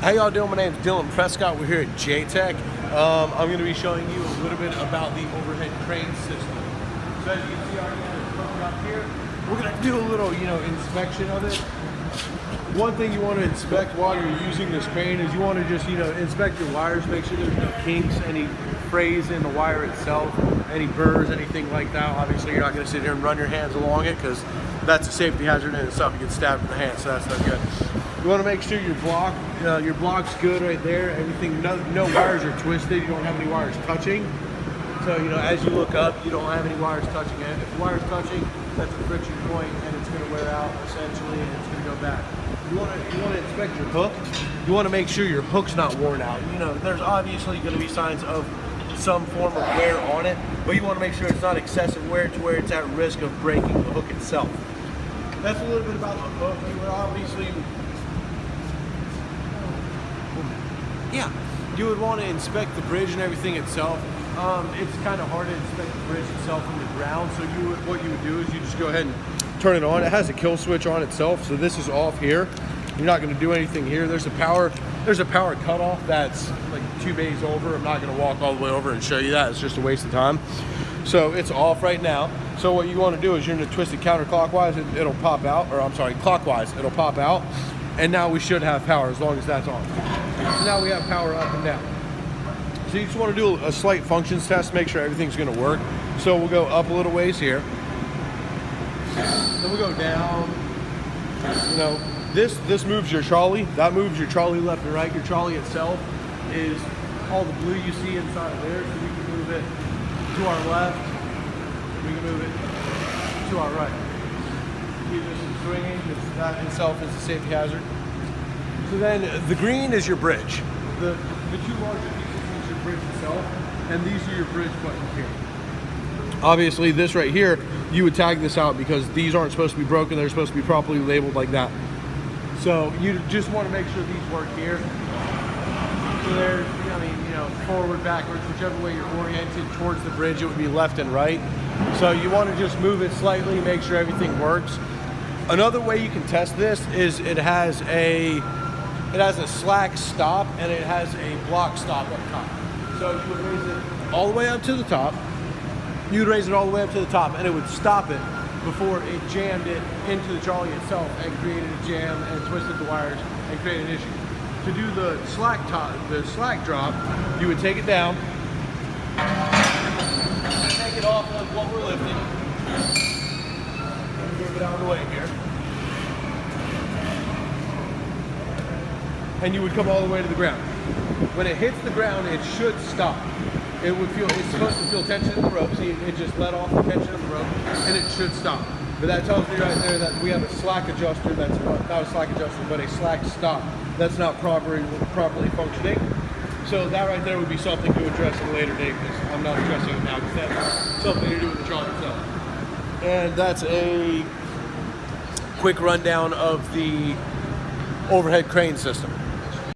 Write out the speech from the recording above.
How y'all doing? My name is Dylan Prescott. We're here at JTech. I'm going to be showing you a little bit about the overhead crane system. So as you can see, I already have it hooked up here. We're going to do a little, inspection of it. One thing you want to inspect while you're using this crane is you want to just, inspect your wires, make sure there's no kinks, any frays in the wire itself, any burrs, anything like that. Obviously, you're not going to sit here and run your hands along it because that's a safety hazard in itself. You get stabbed in the hand, so that's not good. You want to make sure your block's good right there. Everything, no wires are twisted. You don't have any wires touching. So, as you look up, you don't have any wires touching it. If the wire's touching, that's a friction point, and it's going to wear out essentially, and it's going to go back. You want to inspect your hook. You want to make sure your hook's not worn out. There's obviously going to be signs of some form of wear on it, but you want to make sure it's not excessive wear to where it's at risk of breaking the hook itself. That's a little bit about the hook. You would obviously, you would want to inspect the bridge and everything itself. It's kind of hard to inspect the bridge itself from the ground, so what you would do is you just go ahead and turn it on. It has a kill switch on itself, so this is off here. You're not going to do anything here. There's a power cutoff that's like 2 bays over. I'm not going to walk all the way over and show you that. It's just a waste of time. So it's off right now. So what you want to do is you're going to twist it counterclockwise. It'll pop out, or I'm sorry, clockwise. It'll pop out, and now we should have power as long as that's on. So now we have power up and down. So you just want to do a slight functions test, make sure everything's going to work. So we'll go up a little ways here. Then we'll go down. This moves your trolley. That moves your trolley left and right. Your trolley itself is all the blue you see inside of there. So we can move it to our left. We can move it to our right. Keep this swinging because that itself is a safety hazard. So then the green is your bridge. The two larger pieces is your bridge itself, and these are your bridge buttons here. Obviously, this right here, you would tag this out because these aren't supposed to be broken. They're supposed to be properly labeled like that. So you just want to make sure these work here. So there's, forward, backwards, whichever way you're oriented towards the bridge, it would be left and right. So you want to just move it slightly, make sure everything works. Another way you can test this is it has a slack stop and it has a block stop up top. So you would raise it all the way up to the top. You'd raise it all the way up to the top and it would stop it before it jammed it into the trolley itself and created a jam and twisted the wires and created an issue. To do the slack drop, you would take it down, take it off of what we're lifting. Move it out of the way here. And you would come all the way to the ground. When it hits the ground, it should stop. It's supposed to feel tension in the rope. See, it just let off the tension of the rope, and it should stop. But that tells me right there that we have a slack adjuster that's not a slack adjuster, but a slack stop that's not properly functioning. So that right there would be something to address at a later date because I'm not addressing it now because that's something to do with the trolley itself. And that's a quick rundown of the overhead crane system.